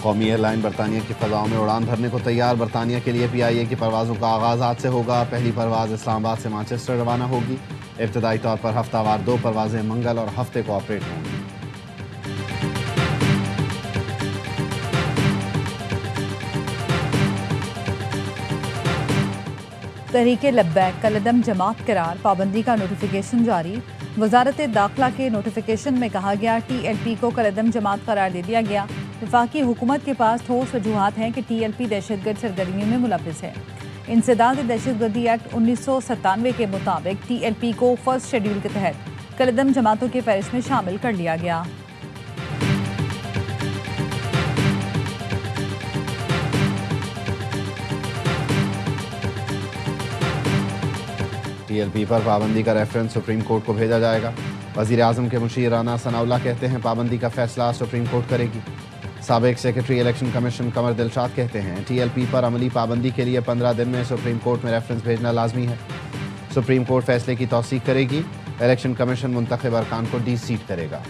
قومی air line برطانیہ کی فضاؤں میں اڑان بھرنے کو تیار۔ برطانیہ کے لیے PIA کی پروازوں کا آغاز آج سے ہوگا۔ پہلی پرواز اسلام آباد سے مانچسٹر روانہ ہوگی۔ ابتدائی طور پر ہفتہ وار 2 پروازیں منگل اور ہفتے کو آپریٹ ہوں گی۔ تحریک لبیک کالعدم جماعت قرار پابندی کا نوٹیفیکیشن جاری۔ وزارت داخلہ کے نوٹیفیکیشن میں کہا گیا TLP کو کالعدم جماعت قرار دے دیا گیا۔ وفاقی حکومت کے پاس ٹھوس وجوہات ہیں کہ TLP دہشت گرد سرگرمیوں میں ملوث ہے۔ انسداد دہشت گردی ایکٹ 1997 کے مطابق TLP کو فرسٹ شیڈول کے تحت کالعدم جماعتوں کی فہرست میں شامل کر لیا گیا۔ TLP پر پابندی کا ریفرنس سپریم کورٹ کو بھیجا جائے گا۔ وزیر اعظم کے مشیر رانا ثناء اللہ کہتے ہیں پابندی کا فیصلہ سپریم کورٹ کرے گی۔ سابق secretary election commission Qamar Dilshad کہتے ہیں TLP پر عملی پابندی کے لیے 15 دن میں سپریم کورٹ میں ریفرنس بھیجنا لازمی ہے۔ سپریم کورٹ فیصلے کی توثیق کرے گی۔ الیکشن کمیشن منتخب ارکان کو ڈی سیٹ کرے گا۔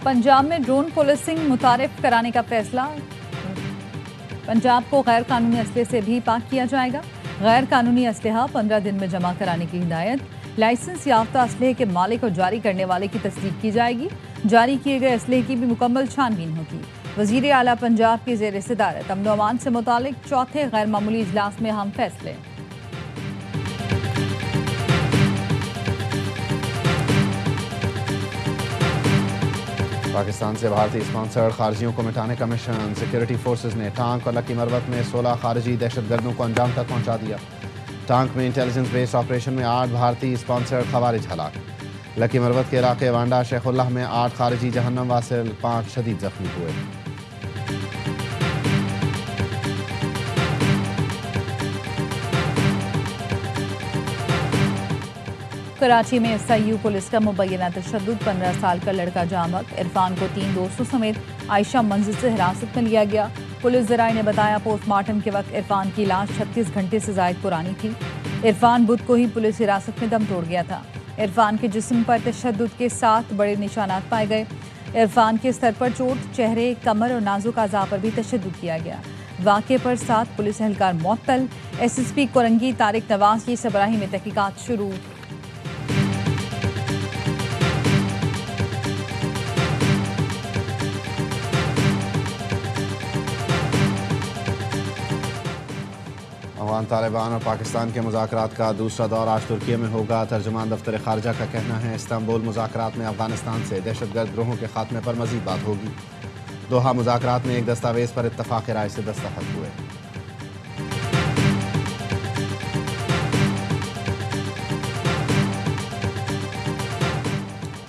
پنجاب میں ڈرون پولیسنگ متعارف کرانے کا فیصلہ۔ پنجاب کو غیر قانونی اسلحے سے بھی پاک کیا جائے گا۔ غیر قانونی اسلحہ 15 دن میں جمع کرانے کی ہدایت۔ لائسنس یافتہ اسلحے کے مالک اور جاری کرنے والے کی تصدیق کی جائے گی۔ جاری کیے گئے اسلحے کی بھی مکمل چھان بین ہوگی۔ وزیر اعلیٰ پنجاب کی زیر صدارت امن و امان سے متعلق چوتھے غیر معمولی اجلاس میں اہم فیصلے۔ پاکستان سے بھارتی اسپانسرڈ خارجیوں کو مٹانے کا مشن۔ سیکورٹی فورسز نے ٹانک اور لکی مروت میں 16 خارجی دہشت گردوں کو انجام تک پہنچا دیا۔ ٹانک میں انٹیلیجنس بیسڈ آپریشن میں 8 بھارتی اسپانسرڈ خوارج ہلاک۔ لکی مروت کے علاقے وانڈا شیخ اللہ میں 8 خارجی جہنم واصل، 5 شدید زخمی ہوئے۔ کراچی میں SIU پولیس کا مبینہ تشدد، 15 سال کا لڑکا جاں بحق۔ عرفان کو 3 دوستوں سمیت عائشہ منزل سے حراست میں لیا گیا۔ پولیس ذرائع نے بتایا پوسٹ مارٹم کے وقت عرفان کی لاش 36 گھنٹے سے زائد پرانی تھی۔ عرفان بدھ کو ہی پولیس حراست میں دم توڑ گیا تھا۔ عرفان کے جسم پر تشدد کے 7 بڑے نشانات پائے گئے۔ عرفان کے سر پر چوٹ، چہرے، کمر اور نازک اعضاء پر بھی تشدد کیا گیا۔ واقعے پر 7 پولیس اہلکار معطل۔ SSP کورنگی طارق نواز کی سربراہی میں تحقیقات شروع۔ افغان طالبان اور پاکستان کے مذاکرات کا دوسرا دور آج ترکیے میں ہوگا۔ ترجمان دفتر خارجہ کا کہنا ہے استنبول مذاکرات میں افغانستان سے دہشت گرد گروہوں کے خاتمے پر مزید بات ہوگی۔ دوحہ مذاکرات میں ایک دستاویز پر اتفاق رائے سے دستخط ہوئے۔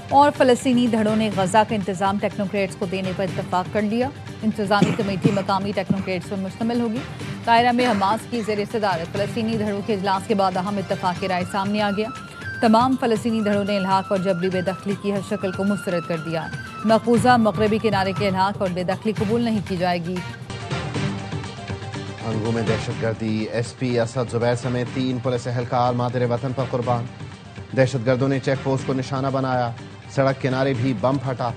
اور فلسطینی دھڑوں نے غزہ کا انتظام ٹیکنوکریٹس کو دینے پر اتفاق کر لیا۔ انتظامی کمیٹی مقامی ٹیکنوکریٹس پر مشتمل ہوگی۔ قاہرہ میں حماس کی زیر صدارت فلسطینی دھڑوں کے اجلاس کے بعد اہم اتفاق رائے سامنے آ گیا۔ تمام فلسطینی دھڑوں نے الحاق اور جبری بے دخلی کی ہر شکل کو مسترد کر دیا۔ مقبوضہ مغربی کنارے کے الحاق اور بے دخلی قبول نہیں کی جائے گی۔ انگو میں دہشت گردی، SP اسد زبیر سمیت 3 پولیس اہلکار مادر وطن پر قربان۔ دہشت گردوں نے چیک پوسٹ کو نشانہ بنایا، سڑک کنارے بھی بم پھٹا۔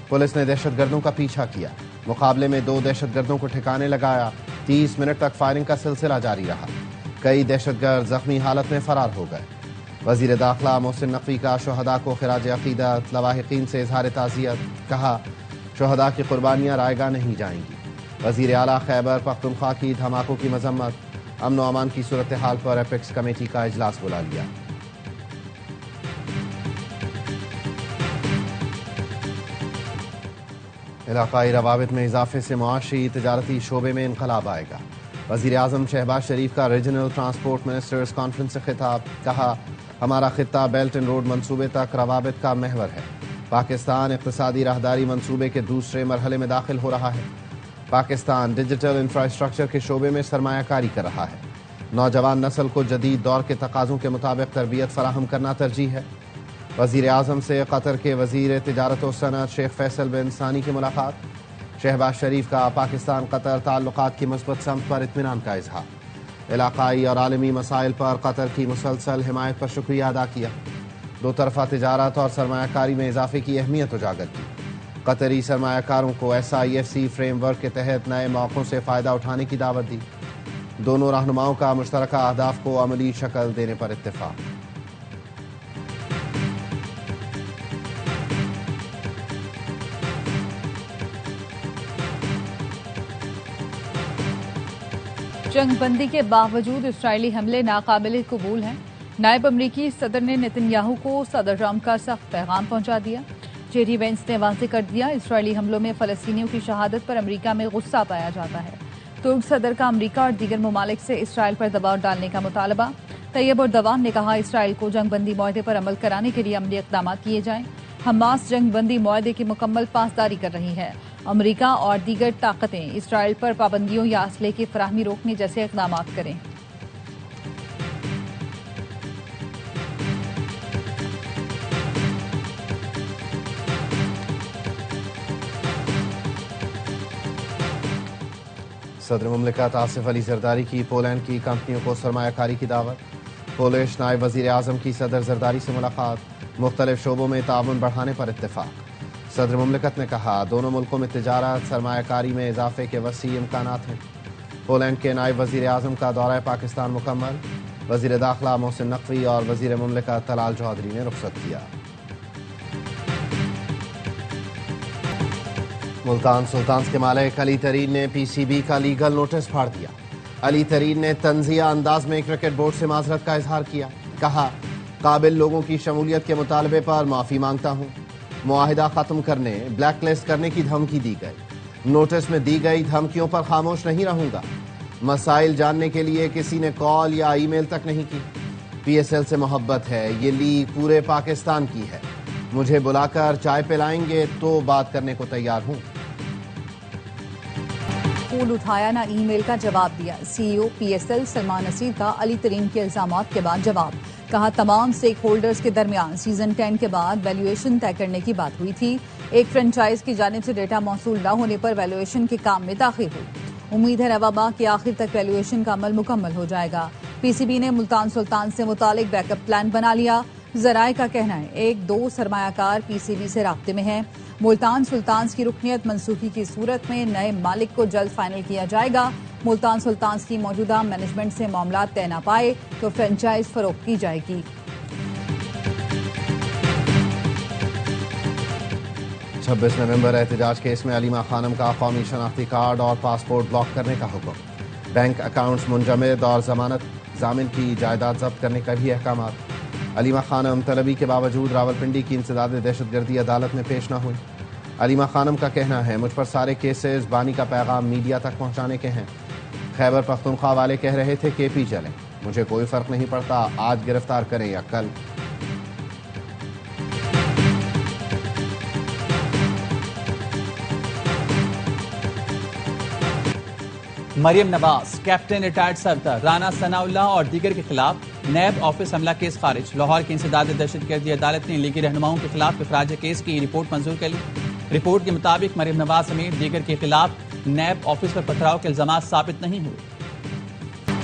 پولیس نے دہشت گردوں کا پیچھا کیا، مقابلے میں 2 دہشت گردوں کو ٹھکانے لگایا۔ 30 منٹ تک فائرنگ کا سلسلہ جاری رہا۔ کئی دہشت گرد زخمی حالت میں فرار ہو گئے۔ وزیر داخلہ محسن نقوی کا شہداء کو خراج عقیدت، لواحقین سے اظہار تعزیت، کہا شہداء کی قربانیاں رائے گاہ نہیں جائیں گی۔ وزیر اعلیٰ خیبر پختونخوا کی دھماکوں کی مذمت، امن و امان کی صورتحال پر ایپیکس کمیٹی کا اجلاس بلا لیا۔ علاقائی روابط میں اضافے سے معاشی تجارتی شعبے میں انقلاب آئے گا۔ وزیر اعظم شہباز شریف کا ریجنل ٹرانسپورٹ منسٹرز کانفرنس سے خطاب، کہا ہمارا خطہ بیلٹ اینڈ روڈ منصوبے تک روابط کا محور ہے۔ پاکستان اقتصادی راہداری منصوبے کے دوسرے مرحلے میں داخل ہو رہا ہے۔ پاکستان ڈیجیٹل انفراسٹرکچر کے شعبے میں سرمایہ کاری کر رہا ہے۔ نوجوان نسل کو جدید دور کے تقاضوں کے مطابق تربیت فراہم کرنا ترجیح ہے۔ وزیر اعظم سے قطر کے وزیر تجارت و صنعت شیخ فیصل بن ثانی کی ملاقات۔ شہباز شریف کا پاکستان قطر تعلقات کی مثبت سمت پر اطمینان کا اظہار۔ علاقائی اور عالمی مسائل پر قطر کی مسلسل حمایت پر شکریہ ادا کیا. دو طرفہ تجارت اور سرمایہ کاری میں اضافے کی اہمیت اجاگر کی. قطری سرمایہ کاروں کو SIFC فریم ورک کے تحت نئے موقعوں سے فائدہ اٹھانے کی دعوت دی. دونوں رہنماؤں کا مشترکہ اہداف کو عملی شکل دینے پر اتفاق. جنگ بندی کے باوجود اسرائیلی حملے ناقابل قبول ہیں. نائب امریکی صدر نے نتن یاہو کو صدر ٹرمپ کا سخت پیغام پہنچا دیا. JD وینس نے واضح کر دیا اسرائیلی حملوں میں فلسطینیوں کی شہادت پر امریکہ میں غصہ پایا جاتا ہے. ترک صدر کا امریکہ اور دیگر ممالک سے اسرائیل پر دباؤ ڈالنے کا مطالبہ. طیب اردوان نے کہا اسرائیل کو جنگ بندی معاہدے پر عمل کرانے کے لیے عملی اقدامات کیے جائیں. حماس جنگ بندی معاہدے کی مکمل پاسداری کر رہی ہے. امریکہ اور دیگر طاقتیں اسرائیل پر پابندیوں یا اسلحے کی فراہمی روکنے جیسے اقدامات کریں. صدر مملکت آصف علی زرداری کی پولینڈ کی کمپنیوں کو سرمایہ کاری کی دعوت. پولش نائب وزیر اعظم کی صدر زرداری سے ملاقات. مختلف شعبوں میں تعاون بڑھانے پر اتفاق. صدر مملکت نے کہا دونوں ملکوں میں تجارت سرمایہ کاری میں اضافے کے وسیع امکانات ہیں. پولینڈ کے نائب وزیر اعظم کا دورہ پاکستان مکمل. وزیر داخلہ محسن نقوی اور وزیر مملکت طلال چودھری نے رخصت کیا. ملتان سلطانز کے مالک علی ترین نے PCB کا لیگل نوٹس پھاڑ دیا. علی ترین نے طنزیہ انداز میں کرکٹ بورڈ سے معذرت کا اظہار کیا. کہا قابل لوگوں کی شمولیت کے مطالبے پر معافی مانگتا ہوں. معاہدہ ختم کرنے بلیک لسٹ کرنے کی دھمکی دی گئی. نوٹس میں دی گئی دھمکیوں پر خاموش نہیں رہوں گا. مسائل جاننے کے لیے کسی نے کال یا ای میل تک نہیں کی. PSL سے محبت ہے. یہ لیگ پورے پاکستان کی ہے. مجھے بلا کر چائے پلائیں گے تو بات کرنے کو تیار ہوں. پھول اٹھایا نہ ای میل کا جواب دیا. CEO PSL سلمان نصیر کا علی ترین کے الزامات کے بعد جواب. کہا تمام اسٹیک ہولڈرز کے درمیان سیزن 10 کے بعد ویلیویشن طے کرنے کی بات ہوئی تھی. ایک فرنچائز کی جانب سے ڈیٹا موصول نہ ہونے پر ویلیویشن کے کام میں تاخیر ہوئی. امید ہے رواں ماہ کے آخر تک ویلیویشن کا عمل مکمل ہو جائے گا. PCB نے ملتان سلطان سے متعلق بیک اپ پلان بنا لیا. ذرائع کا کہنا ہے 1-2 سرمایہ کار PCB سے رابطے میں ہیں. ملتان سلطانز کی رکنیت منسوخی کی صورت میں نئے مالک کو جلد فائنل کیا جائے گا. ملتان سلطانز کی موجودہ مینجمنٹ سے معاملات طے نہ پائے تو فرنچائز فروخت کی جائے گی. 26 نومبر احتجاج کیس میں علیمہ خانم کا قومی شناختی کارڈ اور پاسپورٹ بلاک کرنے کا حکم. بینک اکاؤنٹس منجمد اور ضامن کی جائیداد ضبط کرنے کا بھی احکامات. علیمہ خانم طلبی کے باوجود راولپنڈی کی انسداد دہشت گردی عدالت میں پیش نہ ہوئی. علیمہ خانم کا کہنا ہے مجھ پر سارے کیسز بانی کا پیغام میڈیا تک پہنچانے کے ہیں. خیبر پختونخوا والے کہہ رہے تھے KP چلیں. مجھے کوئی فرق نہیں پڑتا آج گرفتار کریں یا کل. مریم نواز کیپٹن ریٹائرڈ سردار رانا ثناء اللہ اور دیگر کے خلاف نیب آفس حملہ کیس خارج. لاہور کی انسداد دہشت گردی عدالت نے لیگی رہنماؤں کے خلاف اخراج کیس کی رپورٹ منظور کر لی. رپورٹ کے مطابق مریم نواز سمیت دیگر کے خلاف نیب آفس پر پتھراؤ کے الزامات ثابت نہیں ہوئے.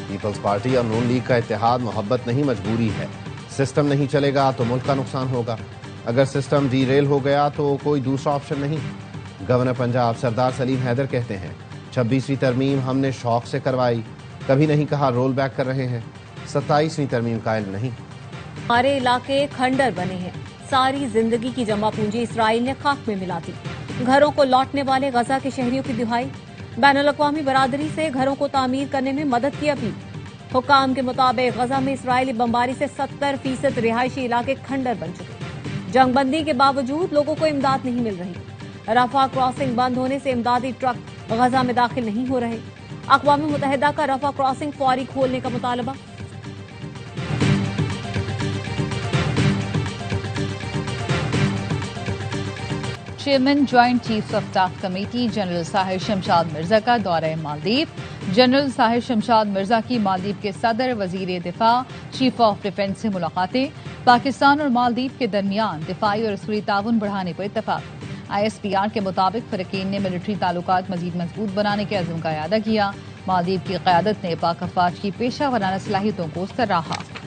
پیپلز پارٹی اور نون لیگ کا اتحاد محبت نہیں مجبوری ہے. سسٹم نہیں چلے گا تو ملک کا نقصان ہوگا. اگر سسٹم ڈی ریل ہو گیا تو کوئی دوسرا آپشن نہیں. گورنر پنجاب سردار سلیم حیدر کہتے ہیں 26ویں ترمیم ہم نے شوق سے کروائی. کبھی نہیں کہا رول بیک کر رہے ہیں. 27ویں ترمیم کا علم نہیں. ہمارے علاقے کھنڈر بنے ہیں. ساری زندگی کی جمع پونجی اسرائیل نے خاک میں ملا دی. گھروں کو لوٹنے والے غزہ کے شہریوں کی دہائی. بین الاقوامی برادری سے گھروں کو تعمیر کرنے میں مدد کی اپیل. حکام کے مطابق غزہ میں اسرائیلی بمباری سے 70% رہائشی علاقے کھنڈر بن چکے. جنگ بندی کے باوجود لوگوں کو امداد نہیں مل رہی. رفح کراسنگ بند ہونے سے امدادی ٹرک غزہ میں داخل نہیں ہو رہے. اقوام متحدہ کا رفح کراسنگ فوری کھولنے کا مطالبہ. Chairman joint chief of staff committee general Sahir Shamshad Mirza کا دورہ مالدیپ. جنرل ساحر شمشاد مرزا کی مالدیپ کے صدر وزیر دفاع چیف آف ڈیفنس سے ملاقاتیں. پاکستان اور مالدیپ کے درمیان دفاعی اور عسکری تعاون بڑھانے پر اتفاق. ISPR کے مطابق فریقین نے ملٹری تعلقات مزید مضبوط بنانے کے عزم کا اعادہ کیا۔ مالدیپ کی قیادت نے پاک افواج کی پیشہ ورانہ صلاحیتوں کو سراہا۔